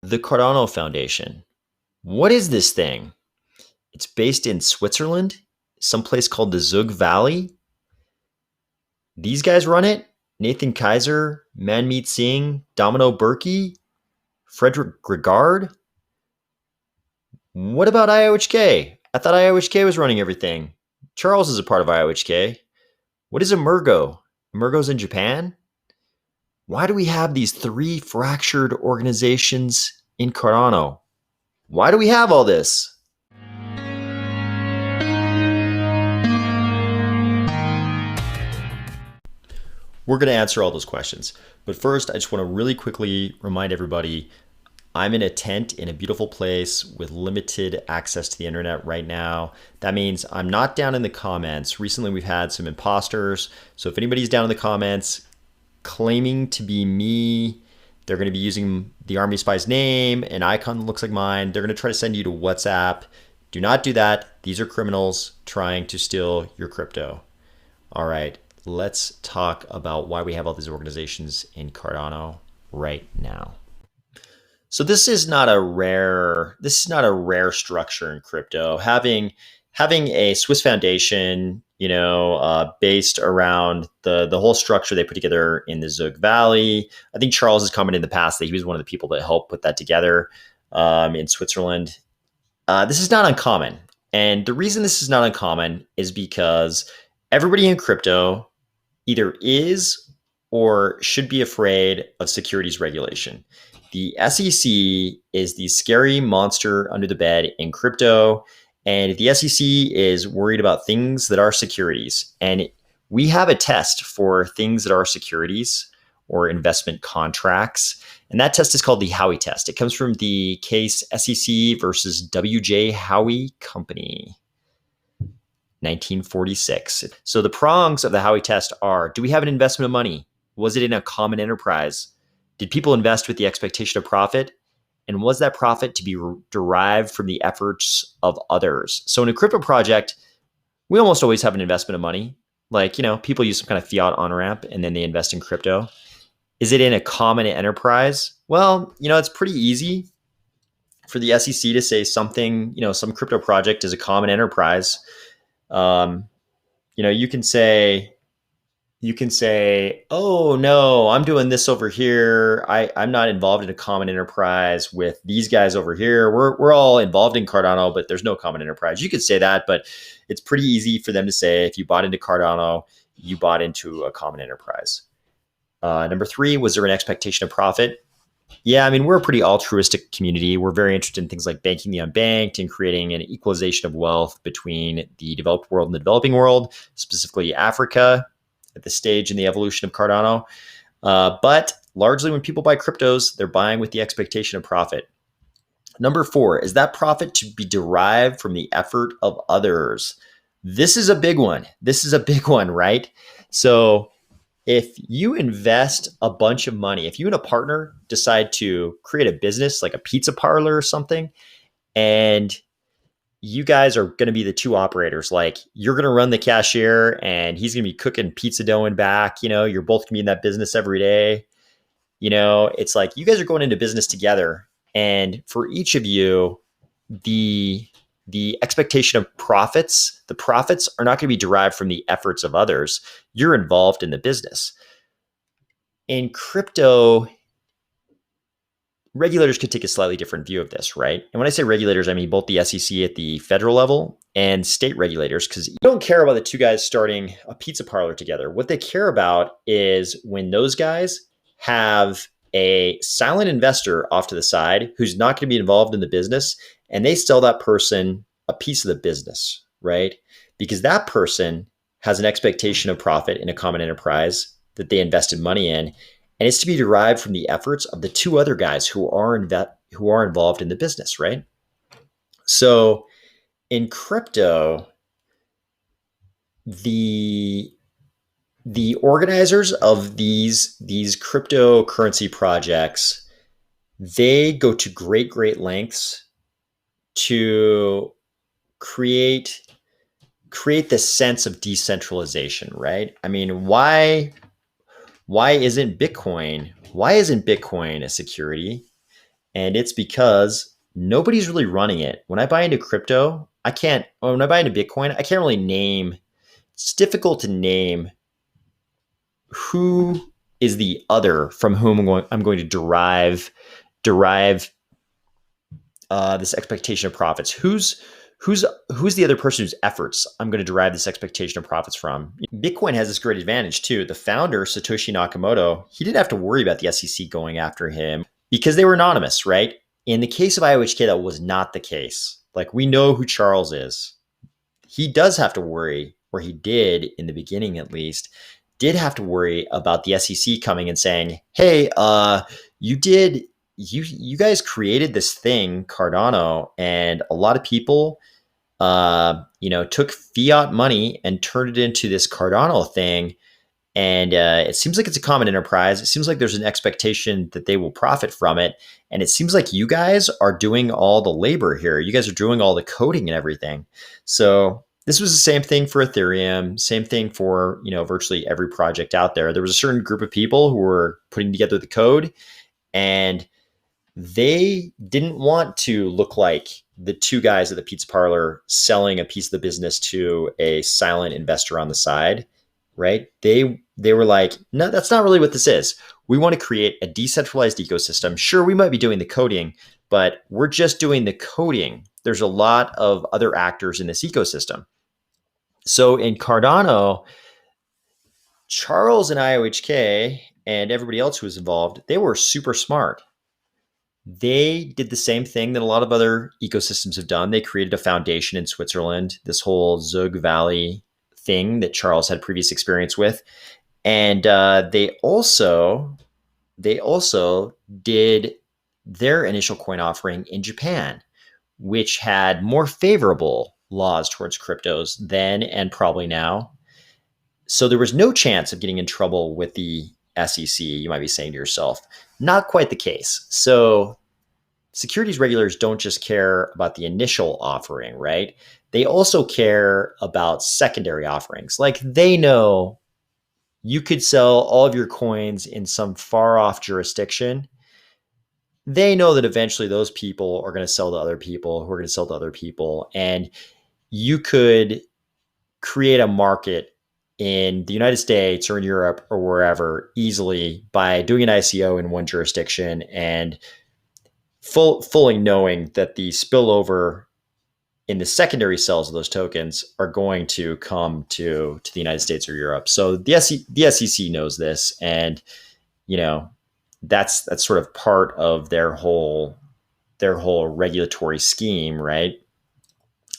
The Cardano Foundation. What is this thing? It's based in Switzerland, someplace called the Zug Valley. These guys run it. Nathan Kaiser, Manmeet Singh, Domino Berkey, Frederick Gregard. What about IOHK? I thought IOHK was running everything. Charles is a part of IOHK. What is Emurgo? Emurgo's in Japan? Why do we have these three fractured organizations in Cardano? Why do we have all this? We're going to answer all those questions. But first, I just want to really quickly remind everybody, I'm in a tent in a beautiful place with limited access to the internet right now. That means I'm not down in the comments. Recently, we've had some imposters. So if anybody's down in the comments claiming to be me, they're going to be using the Army Spies name, an icon that looks like mine. They're going to try to send you to WhatsApp. Do not do that. These are criminals trying to steal your crypto. All right. Let's talk about why we have all these organizations in Cardano right now. So this is not a rare structure in crypto. Having a Swiss foundation, based around the whole structure they put together in the Zug Valley. I think Charles has commented in the past that he was one of the people that helped put that together in Switzerland. This is not uncommon, and the reason this is not uncommon is because everybody in crypto either is or should be afraid of securities regulation. The SEC is the scary monster under the bed in crypto, and the SEC is worried about things that are securities. And we have a test for things that are securities or investment contracts, and that test is called the Howey test. It comes from the case SEC versus W.J. Howey Company. 1946. So the prongs of the Howey test are: do we have an investment of money? Was it in a common enterprise? Did people invest with the expectation of profit? And was that profit to be derived from the efforts of others? So in a crypto project, we almost always have an investment of money. Like, people use some kind of fiat on-ramp and then they invest in crypto. Is it in a common enterprise? Well, it's pretty easy for the SEC to say something, some crypto project is a common enterprise. You can say, oh no, I'm doing this over here. I'm not involved in a common enterprise with these guys over here. We're all involved in Cardano, but there's no common enterprise. You could say that, but it's pretty easy for them to say, if you bought into Cardano, you bought into a common enterprise. Number 3, was there an expectation of profit? Yeah, we're a pretty altruistic community. We're very interested in things like banking the unbanked and creating an equalization of wealth between the developed world and the developing world, specifically Africa, at this stage in the evolution of Cardano. But largely when people buy cryptos, they're buying with the expectation of profit. Number 4, is that profit to be derived from the effort of others? This is a big one. Right? So if you invest a bunch of money, if you and a partner decide to create a business like a pizza parlor or something, and you guys are going to be the two operators, like you're going to run the cashier and he's going to be cooking pizza dough in back, you're both going to be in that business every day. It's like you guys are going into business together, and for each of you, the expectation of profits, the profits are not going to be derived from the efforts of others. You're involved in the business. In crypto, regulators could take a slightly different view of this, right? And when I say regulators, I mean both the SEC at the federal level and state regulators, because you don't care about the two guys starting a pizza parlor together. What they care about is when those guys have a silent investor off to the side who's not going to be involved in the business, and they sell that person a piece of the business, right? Because that person has an expectation of profit in a common enterprise that they invested money in, and it's to be derived from the efforts of the two other guys who are involved in the business, right? So in crypto, the organizers of these cryptocurrency projects, they go to great lengths to create this sense of decentralization, right? Why isn't Bitcoin a security? And it's because nobody's really running it. When I buy into crypto, I can't, or when I buy into Bitcoin, I can't really name, it's difficult to name who is the other from whom I'm going to derive this expectation of profits. Who's the other person whose efforts I'm going to derive this expectation of profits from? Bitcoin has this great advantage too. The founder, Satoshi Nakamoto, he didn't have to worry about the SEC going after him because they were anonymous, right? In the case of IOHK, that was not the case. Like, we know who Charles is. He does have to worry, or he did in the beginning at least, did have to worry about the SEC coming and saying, "Hey, you guys created this thing, Cardano, and a lot of people, took fiat money and turned it into this Cardano thing. And it seems like it's a common enterprise. It seems like there's an expectation that they will profit from it. And it seems like you guys are doing all the labor here. You guys are doing all the coding and everything." So this was the same thing for Ethereum, same thing for, virtually every project out there. There was a certain group of people who were putting together the code, and they didn't want to look like the two guys at the pizza parlor selling a piece of the business to a silent investor on the side, right? They were like, "No, that's not really what this is. We want to create a decentralized ecosystem. Sure, we might be doing the coding, but we're just doing the coding. There's a lot of other actors in this ecosystem." So in Cardano, Charles and IOHK and everybody else who was involved, they were super smart. They did the same thing that a lot of other ecosystems have done. They created a foundation in Switzerland, this whole Zug Valley thing that Charles had previous experience with. And they also did their initial coin offering in Japan, which had more favorable laws towards cryptos then and probably now. So there was no chance of getting in trouble with the SEC, you might be saying to yourself. Not quite the case. So securities regulators don't just care about the initial offering, right? They also care about secondary offerings. Like, they know you could sell all of your coins in some far off jurisdiction. They know that eventually those people are going to sell to other people who are going to sell to other people. And you could create a market in the United States or in Europe or wherever easily by doing an ICO in one jurisdiction and fully knowing that the spillover in the secondary sales of those tokens are going to come to the United States or Europe. So the SEC knows this, and that's sort of part of their whole regulatory scheme, right?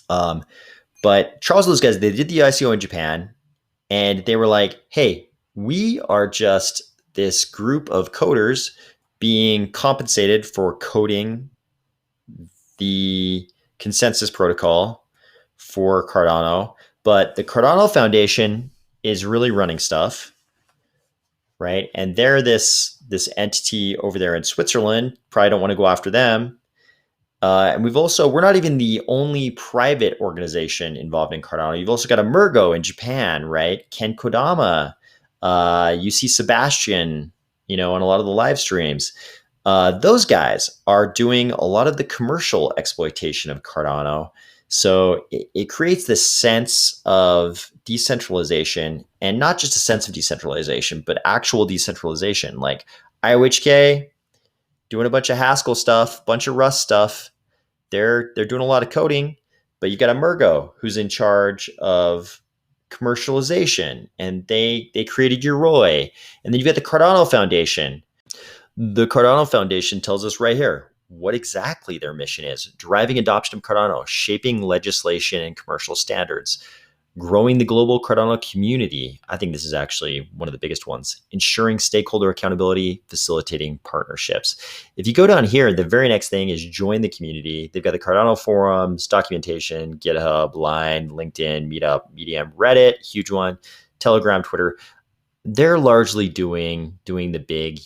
But Charles and those guys, they did the ICO in Japan, and they were like, "Hey, we are just this group of coders being compensated for coding the consensus protocol for Cardano, but the Cardano Foundation is really running stuff, right? And they're this entity over there in Switzerland. Probably don't want to go after them. And we're not even the only private organization involved in Cardano. You've also got Emurgo in Japan, right? Ken Kodama. You see Sebastian, on a lot of the live streams. Those guys are doing a lot of the commercial exploitation of Cardano. So it creates this sense of decentralization, and not just a sense of decentralization, but actual decentralization. Like IOHK doing a bunch of Haskell stuff, bunch of Rust stuff. They're doing a lot of coding, but you got Emurgo who's in charge of commercialization, and they created Yoroi. And then you've got the Cardano Foundation. The Cardano Foundation tells us right here what exactly their mission is: driving adoption of Cardano, shaping legislation and commercial standards, growing the global Cardano community. I think this is actually one of the biggest ones. Ensuring stakeholder accountability, facilitating partnerships. If you go down here, the very next thing is join the community. They've got the Cardano forums, documentation, GitHub, Line, LinkedIn, Meetup, Medium, Reddit, huge one, Telegram, Twitter. They're largely doing the big,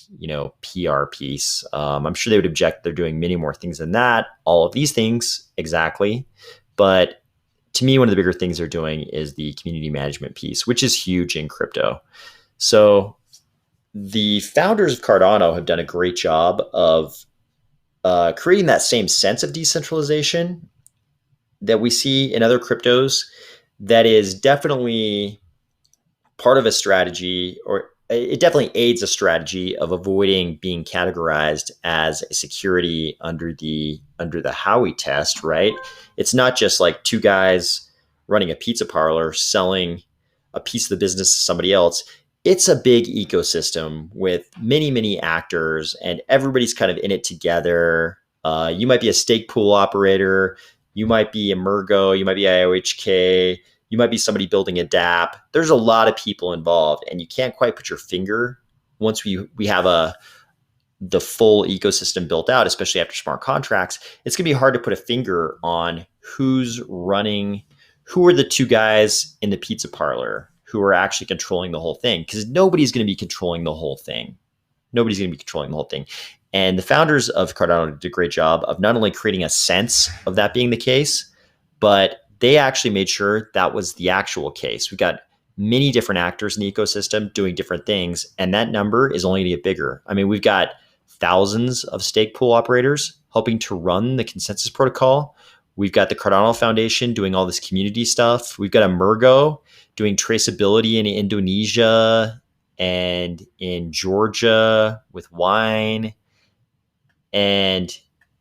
PR piece. I'm sure they would object. They're doing many more things than that. All of these things, exactly. But to me, one of the bigger things they're doing is the community management piece, which is huge in crypto. So the founders of Cardano have done a great job of creating that same sense of decentralization that we see in other cryptos, that is definitely part of a strategy, or it definitely aids a strategy of avoiding being categorized as a security under the Howey test, right? It's not just like two guys running a pizza parlor selling a piece of the business to somebody else. It's a big ecosystem with many, many actors, and everybody's kind of in it together. You might be a stake pool operator, you might be Emurgo, you might be IOHK, you might be somebody building a DApp. There's a lot of people involved, and you can't quite put your finger once we have the full ecosystem built out, especially after smart contracts. It's going to be hard to put a finger on who's running, who are the two guys in the pizza parlor who are actually controlling the whole thing, because nobody's going to be controlling the whole thing. Nobody's going to be controlling the whole thing. And the founders of Cardano did a great job of not only creating a sense of that being the case, but they actually made sure that was the actual case. We've got many different actors in the ecosystem doing different things, and that number is only going to get bigger. I mean, we've got thousands of stake pool operators helping to run the consensus protocol. We've got the Cardano Foundation doing all this community stuff. We've got Emurgo doing traceability in Indonesia and in Georgia with wine, and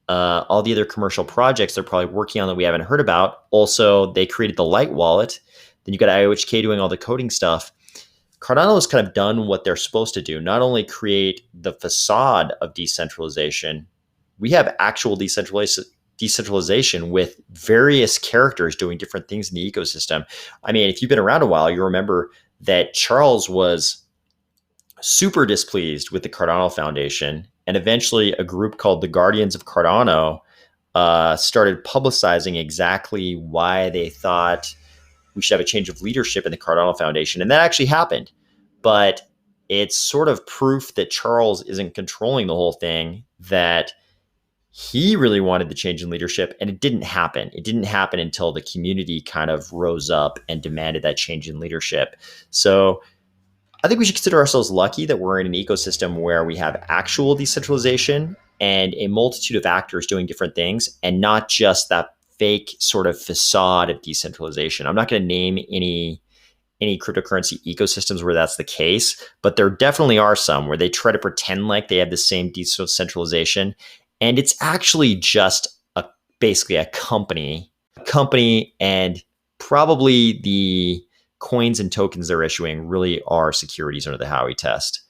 all the other commercial projects they're probably working on that we haven't heard about. Also, they created the Light wallet. Then you got IOHK doing all the coding stuff. Cardano has kind of done what they're supposed to do, not only create the facade of decentralization, we have actual decentralization with various characters doing different things in the ecosystem. I mean, if you've been around a while, you remember that Charles was super displeased with the Cardano Foundation, and eventually a group called the Guardians of Cardano started publicizing exactly why they thought we should have a change of leadership in the Cardano Foundation. And that actually happened. But it's sort of proof that Charles isn't controlling the whole thing, that he really wanted the change in leadership, and it didn't happen. It didn't happen until the community kind of rose up and demanded that change in leadership. So I think we should consider ourselves lucky that we're in an ecosystem where we have actual decentralization and a multitude of actors doing different things, and not just that fake sort of facade of decentralization. I'm not going to name any cryptocurrency ecosystems where that's the case, but there definitely are some where they try to pretend like they have the same decentralization, and it's actually just basically a company, and probably the coins and tokens they're issuing really are securities under the Howey test.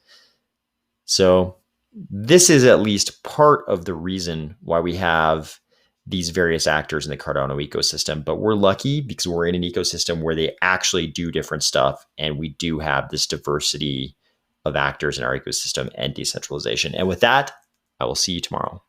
So this is at least part of the reason why we have these various actors in the Cardano ecosystem. But we're lucky because we're in an ecosystem where they actually do different stuff, and we do have this diversity of actors in our ecosystem and decentralization. And with that, I will see you tomorrow.